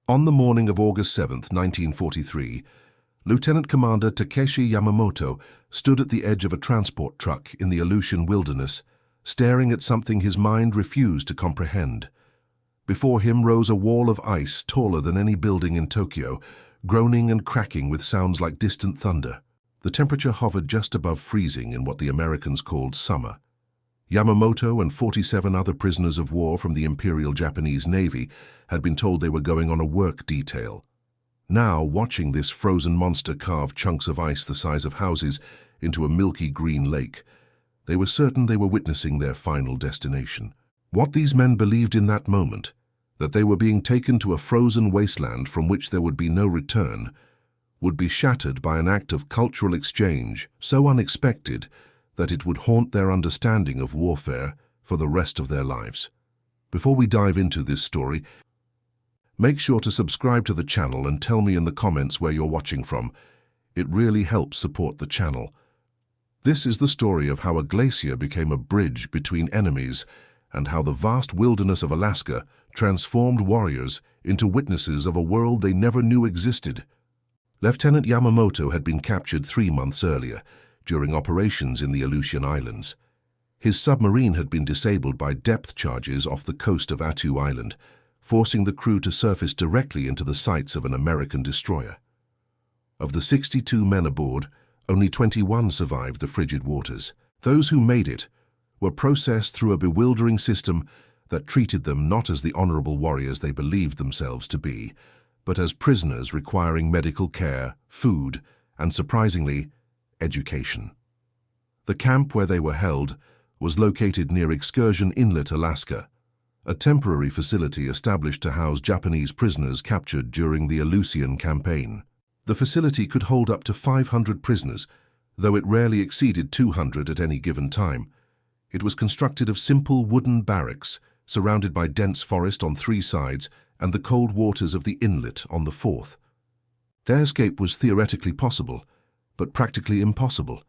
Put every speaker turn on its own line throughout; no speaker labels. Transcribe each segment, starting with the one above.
On the morning of August 7th, 1943, Lieutenant Commander Takeshi Yamamoto stood at the edge of a transport truck in the Aleutian wilderness, staring at something his mind refused to comprehend. Before him rose a wall of ice taller than any building in Tokyo, groaning and cracking with sounds like distant thunder. The temperature hovered just above freezing in what the Americans called summer. Yamamoto and 47 other prisoners of war from the Imperial Japanese Navy had been told they were going on a work detail. Now, watching this frozen monster carve chunks of ice the size of houses into a milky green lake, they were certain they were witnessing their final destination. What these men believed in that moment, that they were being taken to a frozen wasteland from which there would be no return, would be shattered by an act of cultural exchange so unexpected that it would haunt their understanding of warfare for the rest of their lives. Before we dive into this story, make sure to subscribe to the channel and tell me in the comments where you're watching from. It really helps support the channel. This is the story of how a glacier became a bridge between enemies and how the vast wilderness of Alaska transformed warriors into witnesses of a world they never knew existed. Lieutenant Yamamoto had been captured 3 months earlier during operations in the Aleutian Islands. His submarine had been disabled by depth charges off the coast of Attu Island, forcing the crew to surface directly into the sights of an American destroyer. Of the 62 men aboard, only 21 survived the frigid waters. Those who made it were processed through a bewildering system that treated them not as the honorable warriors they believed themselves to be, but as prisoners requiring medical care, food, and surprisingly, education. The camp where they were held was located near Excursion Inlet, Alaska, a temporary facility established to house Japanese prisoners captured during the Aleutian campaign. The facility could hold up to 500 prisoners, though it rarely exceeded 200 at any given time. It was constructed of simple wooden barracks, surrounded by dense forest on 3 sides and the cold waters of the inlet on the 4th. Their escape was theoretically possible, but practically impossible.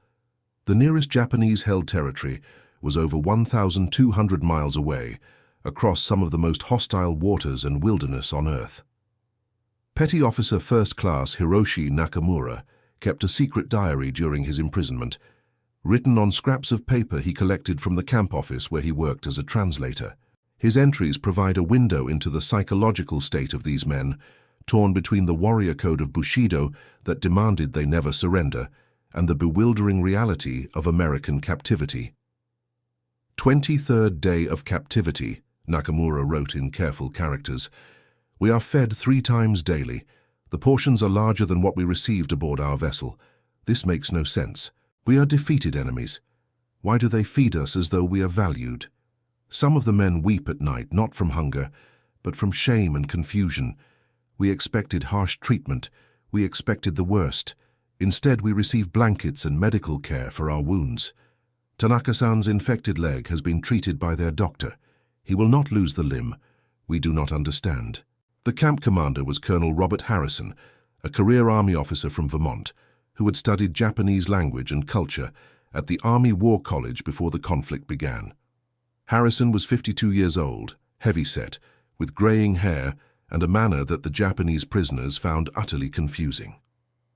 The nearest Japanese-held territory was over 1,200 miles away, across some of the most hostile waters and wilderness on Earth. Petty Officer First Class Hiroshi Nakamura kept a secret diary during his imprisonment, written on scraps of paper he collected from the camp office where he worked as a translator. His entries provide a window into the psychological state of these men, torn between the warrior code of Bushido that demanded they never surrender and the bewildering reality of American captivity. 23rd day of captivity, Nakamura wrote in careful characters. We are fed 3 times daily. The portions are larger than what we received aboard our vessel. This makes no sense. We are defeated enemies. Why do they feed us as though we are valued? Some of the men weep at night, not from hunger, but from shame and confusion. We expected harsh treatment. We expected the worst. Instead, we receive blankets and medical care for our wounds. Tanaka-san's infected leg has been treated by their doctor. He will not lose the limb. We do not understand. The camp commander was Colonel Robert Harrison, a career Army officer from Vermont, who had studied Japanese language and culture at the Army War College before the conflict began. Harrison was 52 years old, heavy-set, with graying hair and a manner that the Japanese prisoners found utterly confusing.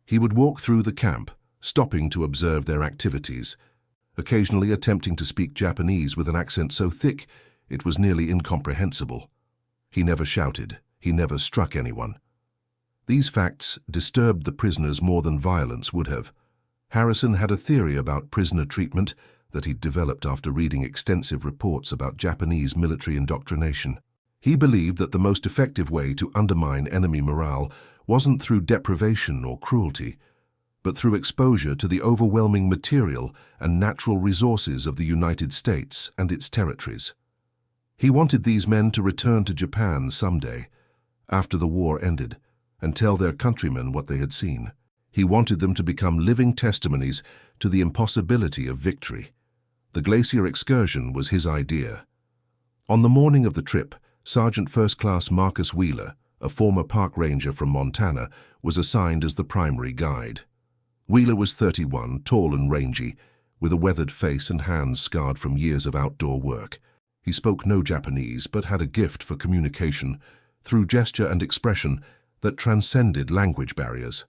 He would walk through the camp, stopping to observe their activities, occasionally attempting to speak Japanese with an accent so thick it was nearly incomprehensible. He never shouted. He never struck anyone. These facts disturbed the prisoners more than violence would have. Harrison had a theory about prisoner treatment that he'd developed after reading extensive reports about Japanese military indoctrination. He believed that the most effective way to undermine enemy morale wasn't through deprivation or cruelty, but through exposure to the overwhelming material and natural resources of the United States and its territories. He wanted these men to return to Japan someday, after the war ended, and tell their countrymen what they had seen. He wanted them to become living testimonies to the impossibility of victory. The Glacier excursion was his idea. On the morning of the trip, Sergeant First Class Marcus Wheeler, a former park ranger from Montana, was assigned as the primary guide. Wheeler was 31, tall and rangy, with a weathered face and hands scarred from years of outdoor work. He spoke no Japanese, but had a gift for communication through gesture and expression that transcended language barriers.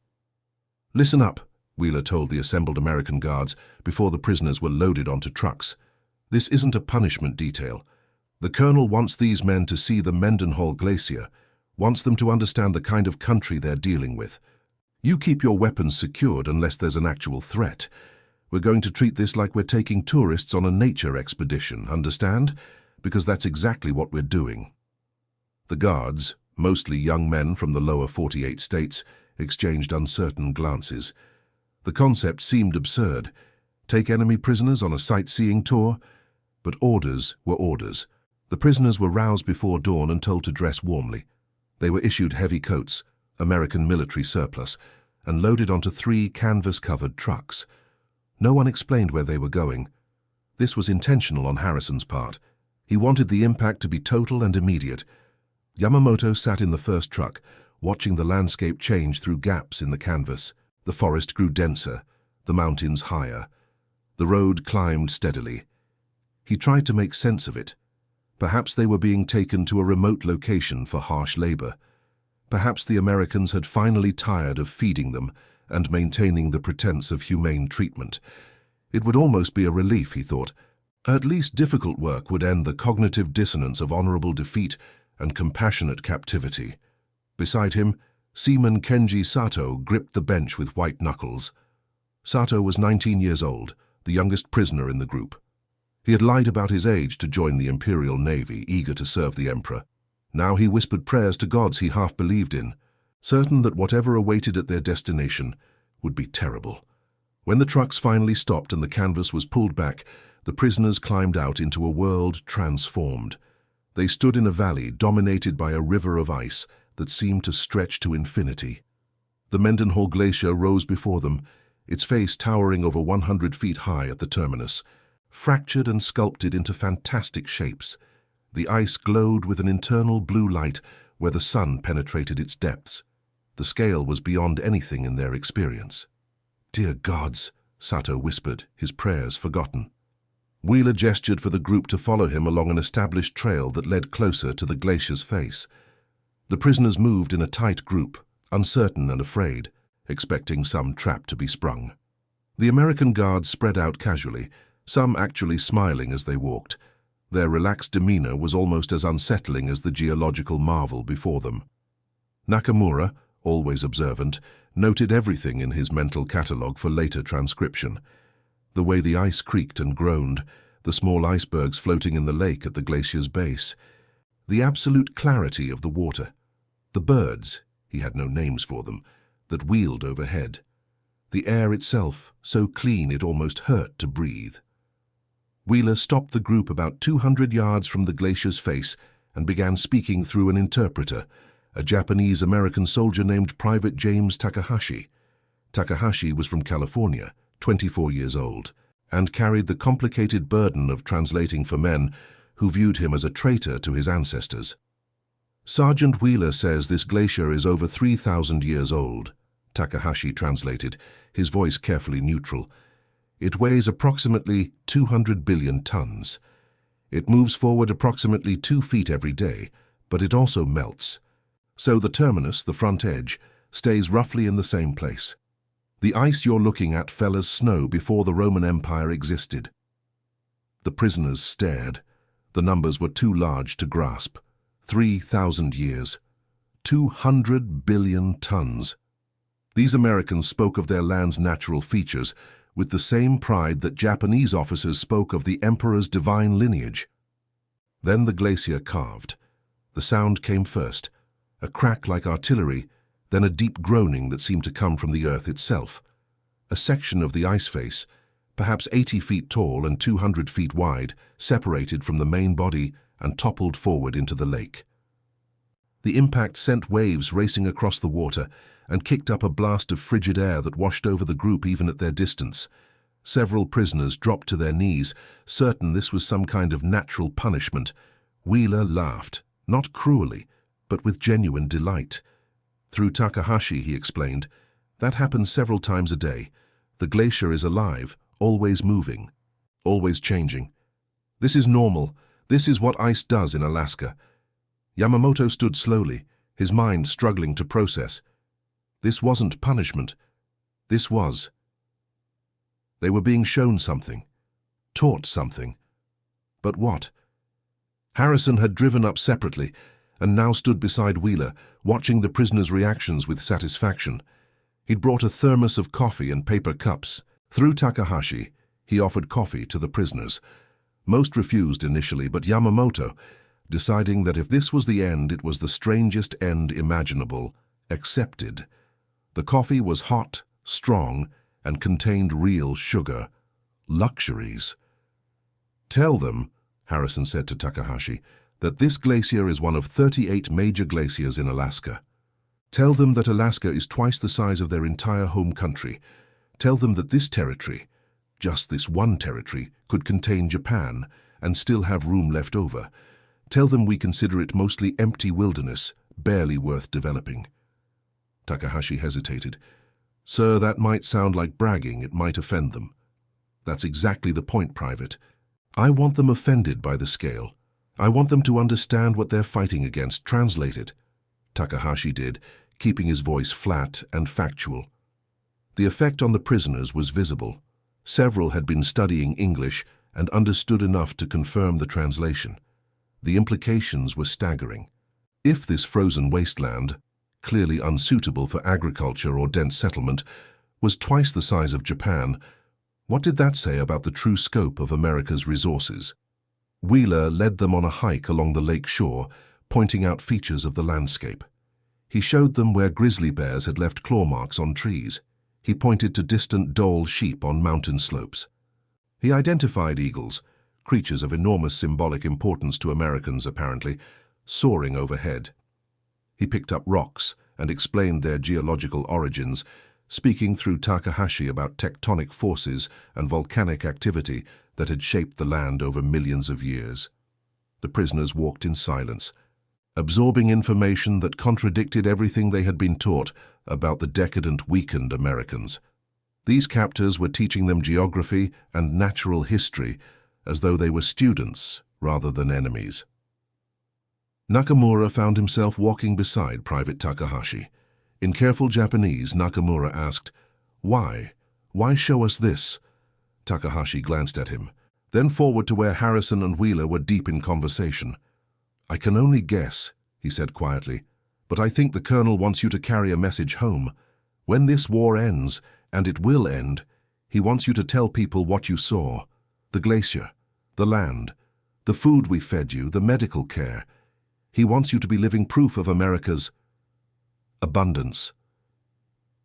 "Listen up," Wheeler told the assembled American guards before the prisoners were loaded onto trucks. "This isn't a punishment detail. The colonel wants these men to see the Mendenhall Glacier, wants them to understand the kind of country they're dealing with. You keep your weapons secured unless there's an actual threat. We're going to treat this like we're taking tourists on a nature expedition, understand? Because that's exactly what we're doing." The guards, mostly young men from the lower 48 states, exchanged uncertain glances. The concept seemed absurd. Take enemy prisoners on a sightseeing tour? But orders were orders. The prisoners were roused before dawn and told to dress warmly. They were issued heavy coats, American military surplus, and loaded onto 3 canvas-covered trucks. No one explained where they were going. This was intentional on Harrison's part. He wanted the impact to be total and immediate. Yamamoto sat in the first truck, watching the landscape change through gaps in the canvas. The forest grew denser, the mountains higher. The road climbed steadily. He tried to make sense of it. Perhaps they were being taken to a remote location for harsh labor. Perhaps the Americans had finally tired of feeding them and maintaining the pretense of humane treatment. It would almost be a relief, he thought. At least difficult work would end the cognitive dissonance of honorable defeat and compassionate captivity. Beside him, Seaman Kenji Sato gripped the bench with white knuckles. Sato was 19 years old, the youngest prisoner in the group. He had lied about his age to join the Imperial Navy, eager to serve the Emperor. Now he whispered prayers to gods he half believed in, certain that whatever awaited at their destination would be terrible. When the trucks finally stopped and the canvas was pulled back, the prisoners climbed out into a world transformed. They stood in a valley dominated by a river of ice that seemed to stretch to infinity. The Mendenhall Glacier rose before them, its face towering over 100 feet high at the terminus, fractured and sculpted into fantastic shapes. The ice glowed with an internal blue light where the sun penetrated its depths. The scale was beyond anything in their experience. "Dear gods," Sato whispered, his prayers forgotten. Wheeler gestured for the group to follow him along an established trail that led closer to the glacier's face. The prisoners moved in a tight group, uncertain and afraid, expecting some trap to be sprung. The American guards spread out casually, some actually smiling as they walked. Their relaxed demeanor was almost as unsettling as the geological marvel before them. Nakamura, always observant, noted everything in his mental catalogue for later transcription. The way the ice creaked and groaned, the small icebergs floating in the lake at the glacier's base, the absolute clarity of the water, the birds, he had no names for them, that wheeled overhead, the air itself so clean it almost hurt to breathe. Wheeler stopped the group about 200 yards from the glacier's face and began speaking through an interpreter, a Japanese-American soldier named Private James Takahashi. Takahashi was from California, 24 years old, and carried the complicated burden of translating for men who viewed him as a traitor to his ancestors. "Sergeant Wheeler says this glacier is over 3,000 years old," Takahashi translated, his voice carefully neutral. "It weighs approximately 200 billion tons. It moves forward approximately 2 feet every day, but it also melts. So the terminus, the front edge, stays roughly in the same place. The ice you're looking at fell as snow before the Roman Empire existed." The prisoners stared. The numbers were too large to grasp. 3,000 years. 200 billion tons. These Americans spoke of their land's natural features with the same pride that Japanese officers spoke of the emperor's divine lineage. Then the glacier calved. The sound came first, a crack like artillery, then a deep groaning that seemed to come from the earth itself. A section of the ice face, perhaps 80 feet tall and 200 feet wide, separated from the main body and toppled forward into the lake. The impact sent waves racing across the water and kicked up a blast of frigid air that washed over the group even at their distance. Several prisoners dropped to their knees, certain this was some kind of natural punishment. Wheeler laughed, not cruelly, but with genuine delight. Through Takahashi, he explained, "That happens several times a day. The glacier is alive, always moving, always changing. This is normal. This is what ice does in Alaska." Yamamoto stood slowly, his mind struggling to process. This wasn't punishment. This was. They were being shown something, taught something. But what? Harrison had driven up separately and now stood beside Wheeler, watching the prisoners' reactions with satisfaction. He'd brought a thermos of coffee and paper cups. Through Takahashi, he offered coffee to the prisoners. Most refused initially, but Yamamoto, deciding that if this was the end, it was the strangest end imaginable, accepted. The coffee was hot, strong, and contained real sugar. Luxuries. "Tell them," Harrison said to Takahashi, "that this glacier is one of 38 major glaciers in Alaska. Tell them that Alaska is twice the size of their entire home country. Tell them that this territory, just this one territory, could contain Japan and still have room left over. Tell them we consider it mostly empty wilderness, barely worth developing." Takahashi hesitated. "Sir, that might sound like bragging. It might offend them." "That's exactly the point, Private. I want them offended by the scale. I want them to understand what they're fighting against. Translate it." Takahashi did, keeping his voice flat and factual. The effect on the prisoners was visible. Several had been studying English and understood enough to confirm the translation. The implications were staggering. If this frozen wasteland, clearly unsuitable for agriculture or dense settlement, was twice the size of Japan, what did that say about the true scope of America's resources? Wheeler led them on a hike along the lake shore, pointing out features of the landscape. He showed them where grizzly bears had left claw marks on trees. He pointed to distant dhole sheep on mountain slopes. He identified eagles, creatures of enormous symbolic importance to Americans apparently, soaring overhead. He picked up rocks and explained their geological origins, speaking through Takahashi about tectonic forces and volcanic activity that had shaped the land over millions of years. The prisoners walked in silence, absorbing information that contradicted everything they had been taught about the decadent, weakened Americans. These captors were teaching them geography and natural history as though they were students rather than enemies. Nakamura found himself walking beside Private Takahashi. In careful Japanese, Nakamura asked, "Why? Why show us this?" Takahashi glanced at him, then forward to where Harrison and Wheeler were deep in conversation. "I can only guess," he said quietly, "but I think the Colonel wants you to carry a message home. When this war ends, and it will end, he wants you to tell people what you saw. The glacier, the land, the food we fed you, the medical care. He wants you to be living proof of America's abundance.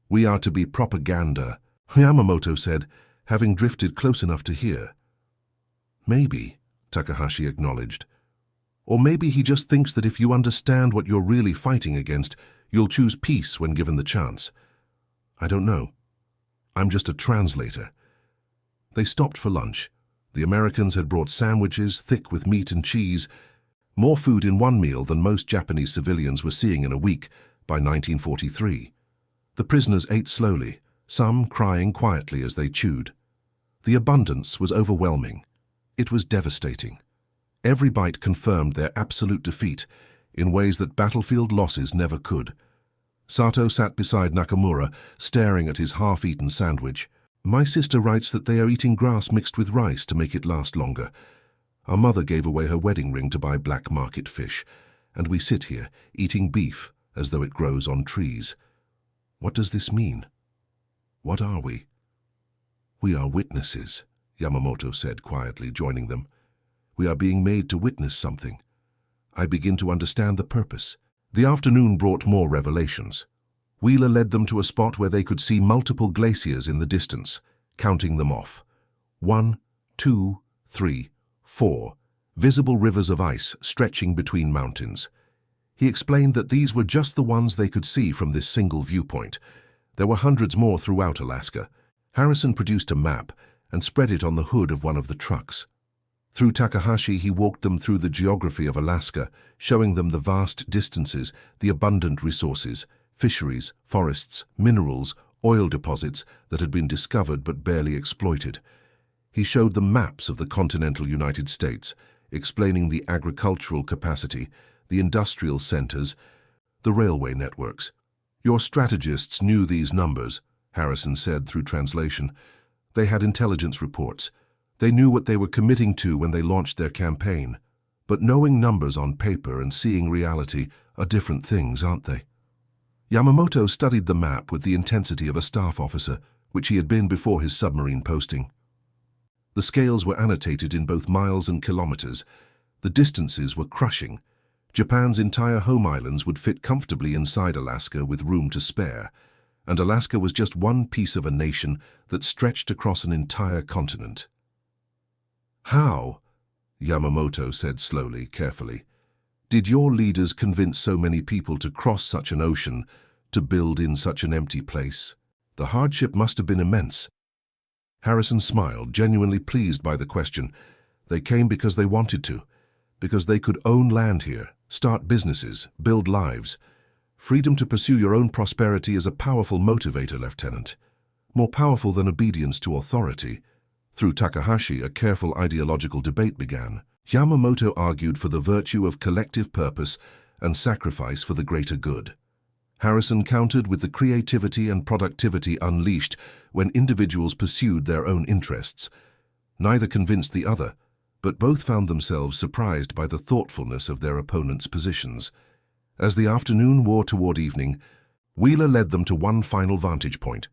We are to be propaganda," Yamamoto said, having drifted close enough to hear. "Maybe," Takahashi acknowledged. "Or maybe he just thinks that if you understand what you're really fighting against, you'll choose peace when given the chance. I don't know. I'm just a translator." They stopped for lunch. The Americans had brought sandwiches thick with meat and cheese, more food in one meal than most Japanese civilians were seeing in a week by 1943. The prisoners ate slowly, some crying quietly as they chewed. The abundance was overwhelming. It was devastating. Every bite confirmed their absolute defeat in ways that battlefield losses never could. Sato sat beside Nakamura, staring at his half-eaten sandwich. "My sister writes that they are eating grass mixed with rice to make it last longer. Our mother gave away her wedding ring to buy black market fish, and we sit here, eating beef as though it grows on trees. What does this mean? What are we?" "We are witnesses," Yamamoto said quietly, joining them. "We are being made to witness something. I begin to understand the purpose." The afternoon brought more revelations. Wheeler led them to a spot where they could see multiple glaciers in the distance, counting them off. 1, 2, 3, 4, visible rivers of ice stretching between mountains. He explained that these were just the ones they could see from this single viewpoint. There were hundreds more throughout Alaska. Harrison produced a map and spread it on the hood of one of the trucks. Through Takahashi, he walked them through the geography of Alaska, showing them the vast distances, the abundant resources, fisheries, forests, minerals, oil deposits that had been discovered but barely exploited. He showed them maps of the continental United States, explaining the agricultural capacity, the industrial centers, the railway networks. Your strategists knew these numbers, Harrison said through translation. They had intelligence reports. They knew what they were committing to when they launched their campaign. But knowing numbers on paper and seeing reality are different things, aren't they? Yamamoto studied the map with the intensity of a staff officer, which he had been before his submarine posting. The scales were annotated in both miles and kilometers. The distances were crushing. Japan's entire home islands would fit comfortably inside Alaska with room to spare, and Alaska was just one piece of a nation that stretched across an entire continent. How, Yamamoto said slowly, carefully, did your leaders convince so many people to cross such an ocean, to build in such an empty place? The hardship must have been immense. Harrison smiled, genuinely pleased by the question. They came because they wanted to, because they could own land here, start businesses, build lives. Freedom to pursue your own prosperity is a powerful motivator, Lieutenant. More powerful than obedience to authority. Through Takahashi, a careful ideological debate began. Yamamoto argued for the virtue of collective purpose and sacrifice for the greater good. Harrison countered with the creativity and productivity unleashed when individuals pursued their own interests. Neither convinced the other, but both found themselves surprised by the thoughtfulness of their opponents' positions. As the afternoon wore toward evening, Wheeler led them to one final vantage point.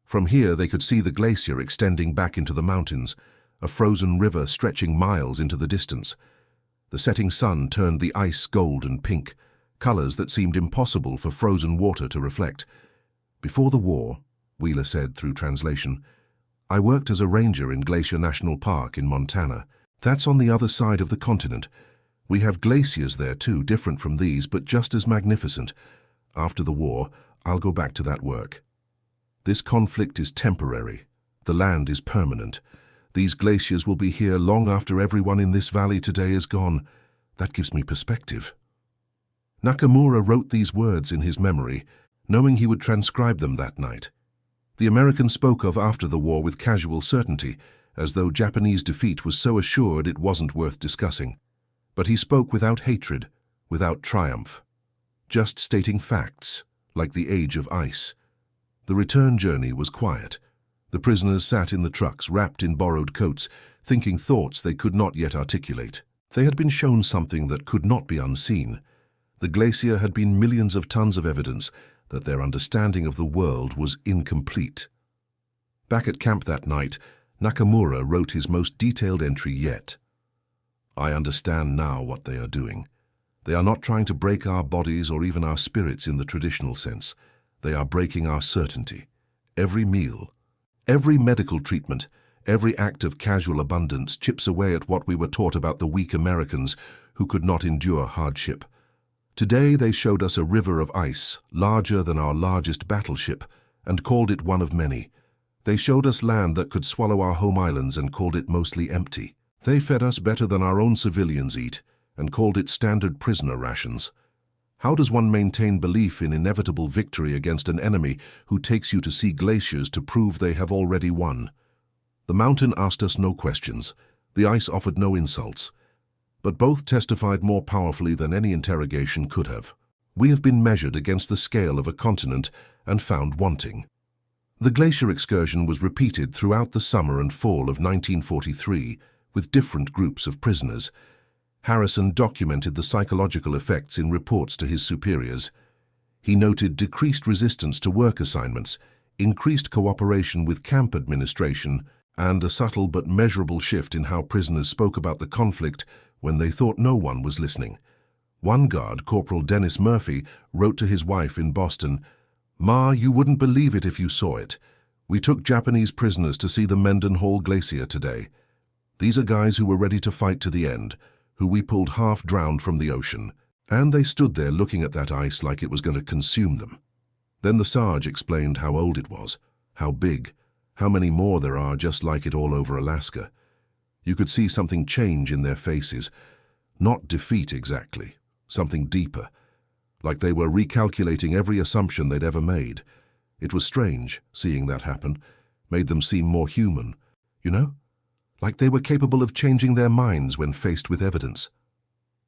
From here they could see the glacier extending back into the mountains, a frozen river stretching miles into the distance. The setting sun turned the ice gold and pink, colors that seemed impossible for frozen water to reflect. Before the war, Wheeler said through translation, I worked as a ranger in Glacier National Park in Montana. That's on the other side of the continent. We have glaciers there too, different from these, but just as magnificent. After the war, I'll go back to that work. This conflict is temporary. The land is permanent. These glaciers will be here long after everyone in this valley today is gone. That gives me perspective. Nakamura wrote these words in his memory, knowing he would transcribe them that night. The American spoke of after the war with casual certainty, as though Japanese defeat was so assured it wasn't worth discussing. But he spoke without hatred, without triumph. Just stating facts, like the age of ice. The return journey was quiet. The prisoners sat in the trucks, wrapped in borrowed coats, thinking thoughts they could not yet articulate. They had been shown something that could not be unseen. The glacier had been millions of tons of evidence that their understanding of the world was incomplete. Back at camp that night, Nakamura wrote his most detailed entry yet. I understand now what they are doing. They are not trying to break our bodies or even our spirits in the traditional sense. They are breaking our certainty. Every meal, every medical treatment, every act of casual abundance chips away at what we were taught about the weak Americans who could not endure hardship. Today they showed us a river of ice, larger than our largest battleship, and called it one of many. They showed us land that could swallow our home islands and called it mostly empty. They fed us better than our own civilians eat, and called it standard prisoner rations. How does one maintain belief in inevitable victory against an enemy who takes you to see glaciers to prove they have already won? The mountain asked us no questions. The ice offered no insults. But both testified more powerfully than any interrogation could have. We have been measured against the scale of a continent and found wanting. The glacier excursion was repeated throughout the summer and fall of 1943 with different groups of prisoners. Harrison documented the psychological effects in reports to his superiors. He noted decreased resistance to work assignments, increased cooperation with camp administration, and a subtle but measurable shift in how prisoners spoke about the conflict when they thought no one was listening. One guard, Corporal Dennis Murphy, wrote to his wife in Boston, Ma, you wouldn't believe it if you saw it. We took Japanese prisoners to see the Mendenhall Glacier today. These are guys who were ready to fight to the end, who we pulled half drowned from the ocean, and they stood there looking at that ice like it was going to consume them. Then the Sarge explained how old it was, how big, how many more there are just like it all over Alaska. You could see something change in their faces, not defeat exactly, something deeper, like they were recalculating every assumption they'd ever made. It was strange, seeing that happen, made them seem more human, you know? Like they were capable of changing their minds when faced with evidence.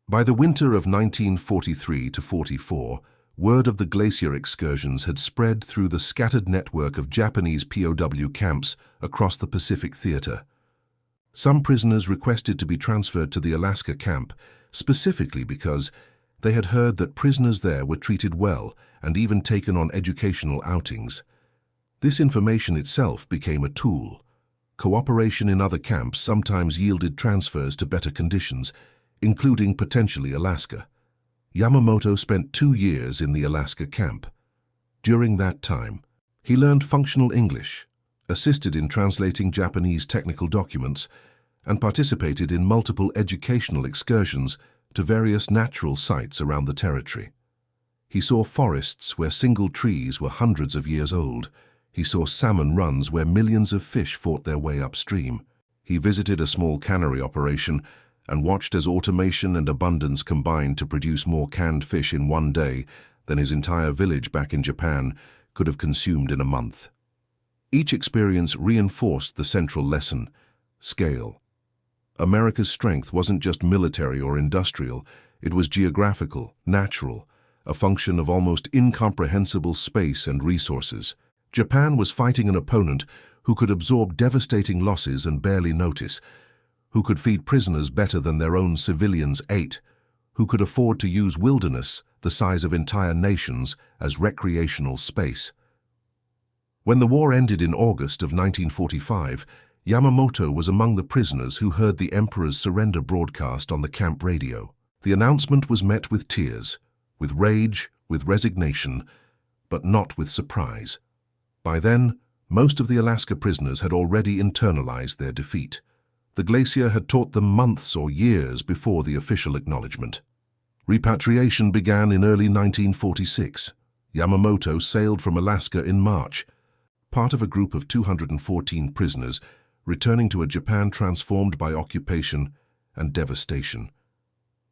By the winter of 1943 to 44, word of the Glacier excursions had spread through the scattered network of Japanese POW camps across the Pacific Theater. Some prisoners requested to be transferred to the Alaska camp, specifically because they had heard that prisoners there were treated well and even taken on educational outings. This information itself became a tool. Cooperation in other camps sometimes yielded transfers to better conditions, including potentially Alaska. Yamamoto spent 2 years in the Alaska camp. During that time, he learned functional English, assisted in translating Japanese technical documents, and participated in multiple educational excursions to various natural sites around the territory. He saw forests where single trees were hundreds of years old. He saw salmon runs where millions of fish fought their way upstream. He visited a small cannery operation and watched as automation and abundance combined to produce more canned fish in one day than his entire village back in Japan could have consumed in a month. Each experience reinforced the central lesson: scale. America's strength wasn't just military or industrial, it was geographical, natural, a function of almost incomprehensible space and resources. Japan was fighting an opponent who could absorb devastating losses and barely notice, who could feed prisoners better than their own civilians ate, who could afford to use wilderness, the size of entire nations, as recreational space. When the war ended in August of 1945, Yamamoto was among the prisoners who heard the Emperor's surrender broadcast on the camp radio. The announcement was met with tears, with rage, with resignation, but not with surprise. By then, most of the Alaska prisoners had already internalized their defeat. The Glacier had taught them months or years before the official acknowledgement. Repatriation began in early 1946. Yamamoto sailed from Alaska in March, part of a group of 214 prisoners returning to a Japan transformed by occupation and devastation.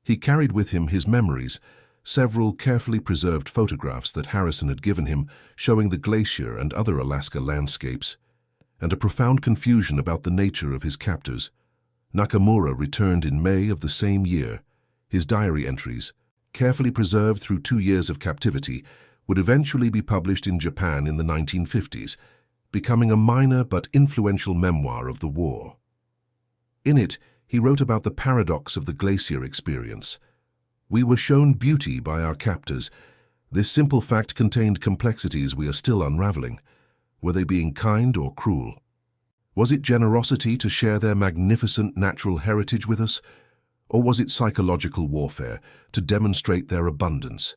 He carried with him his memories, several carefully preserved photographs that Harrison had given him showing the glacier and other Alaska landscapes, and a profound confusion about the nature of his captors. Nakamura returned in May of the same year. His diary entries, carefully preserved through 2 years of captivity, would eventually be published in Japan in the 1950s, becoming a minor but influential memoir of the war. In it, he wrote about the paradox of the Glacier experience. We were shown beauty by our captors. This simple fact contained complexities we are still unraveling. Were they being kind or cruel? Was it generosity to share their magnificent natural heritage with us? Or was it psychological warfare to demonstrate their abundance?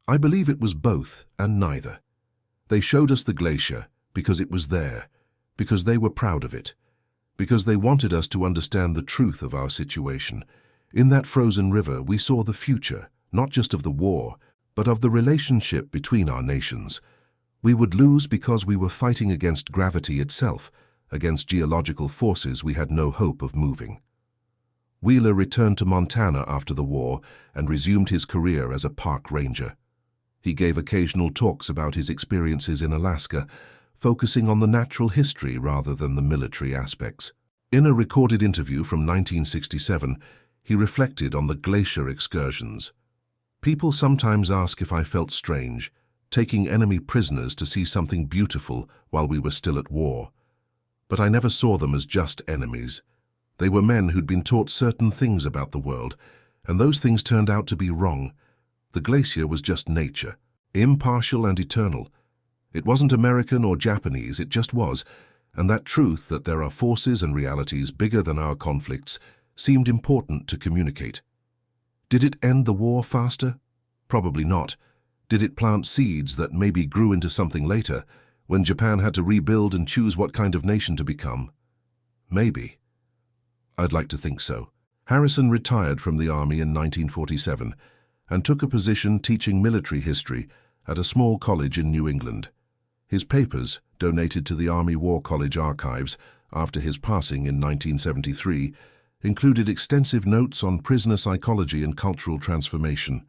I believe it was both and neither. They showed us the glacier because it was there, because they were proud of it, because they wanted us to understand the truth of our situation. In that frozen river, we saw the future, not just of the war, but of the relationship between our nations. We would lose because we were fighting against gravity itself, against geological forces we had no hope of moving. Wheeler returned to Montana after the war and resumed his career as a park ranger. He gave occasional talks about his experiences in Alaska, focusing on the natural history rather than the military aspects. In a recorded interview from 1967, he reflected on the glacier excursions. People sometimes ask if I felt strange, taking enemy prisoners to see something beautiful while we were still at war. But I never saw them as just enemies. They were men who'd been taught certain things about the world, and those things turned out to be wrong. The glacier was just nature, impartial and eternal. It wasn't American or Japanese, it just was, and that truth that there are forces and realities bigger than our conflicts seemed important to communicate. Did it end the war faster? Probably not. Did it plant seeds that maybe grew into something later, when Japan had to rebuild and choose what kind of nation to become? Maybe. I'd like to think so. Harrison retired from the Army in 1947 and took a position teaching military history at a small college in New England. His papers, donated to the Army War College archives after his passing in 1973, included extensive notes on prisoner psychology and cultural transformation.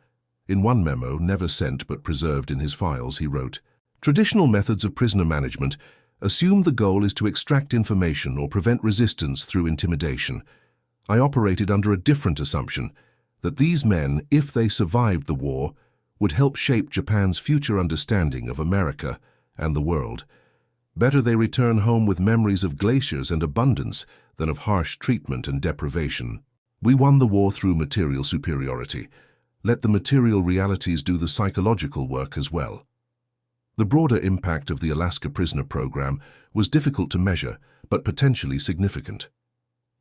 In one memo, never sent but preserved in his files, he wrote, "Traditional methods of prisoner management assume the goal is to extract information or prevent resistance through intimidation. I operated under a different assumption, that these men, if they survived the war, would help shape Japan's future understanding of America and the world. Better they return home with memories of glaciers and abundance than of harsh treatment and deprivation. We won the war through material superiority. Let the material realities do the psychological work as well. The broader impact of the Alaska prisoner program was difficult to measure, but potentially significant.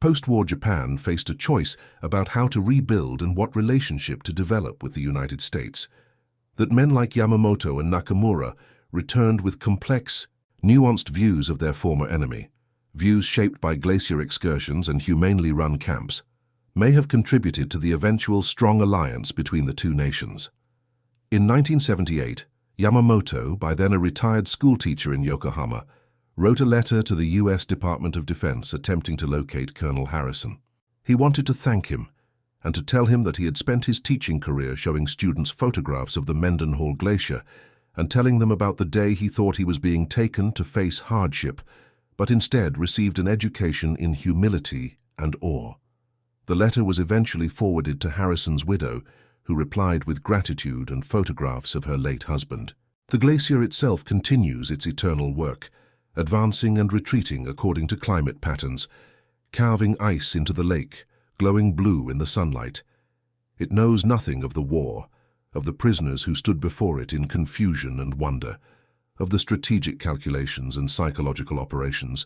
Post-war Japan faced a choice about how to rebuild and what relationship to develop with the United States. That men like Yamamoto and Nakamura returned with complex, nuanced views of their former enemy, views shaped by glacier excursions and humanely run camps, may have contributed to the eventual strong alliance between the two nations. In 1978, Yamamoto, by then a retired schoolteacher in Yokohama, wrote a letter to the U.S. Department of Defense attempting to locate Colonel Harrison. He wanted to thank him and to tell him that he had spent his teaching career showing students photographs of the Mendenhall Glacier and telling them about the day he thought he was being taken to face hardship, but instead received an education in humility and awe. The letter was eventually forwarded to Harrison's widow, who replied with gratitude and photographs of her late husband. The glacier itself continues its eternal work, advancing and retreating according to climate patterns, carving ice into the lake, glowing blue in the sunlight. It knows nothing of the war, of the prisoners who stood before it in confusion and wonder, of the strategic calculations and psychological operations.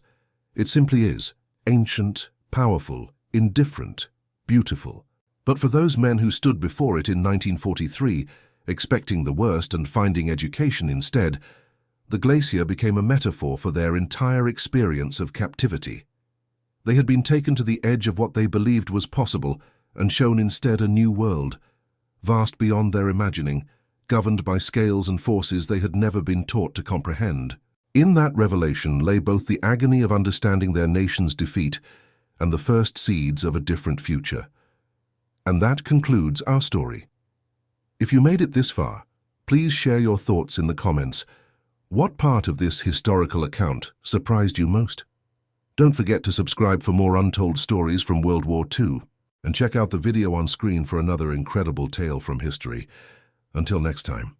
It simply is, ancient, powerful, indifferent, beautiful. But for those men who stood before it in 1943, expecting the worst and finding education instead, the glacier became a metaphor for their entire experience of captivity. They had been taken to the edge of what they believed was possible and shown instead a new world, vast beyond their imagining, governed by scales and forces they had never been taught to comprehend. In that revelation lay both the agony of understanding their nation's defeat and the first seeds of a different future. And that concludes our story. If you made it this far, please share your thoughts in the comments. What part of this historical account surprised you most? Don't forget to subscribe for more untold stories from World War II, and check out the video on screen for another incredible tale from history. Until next time.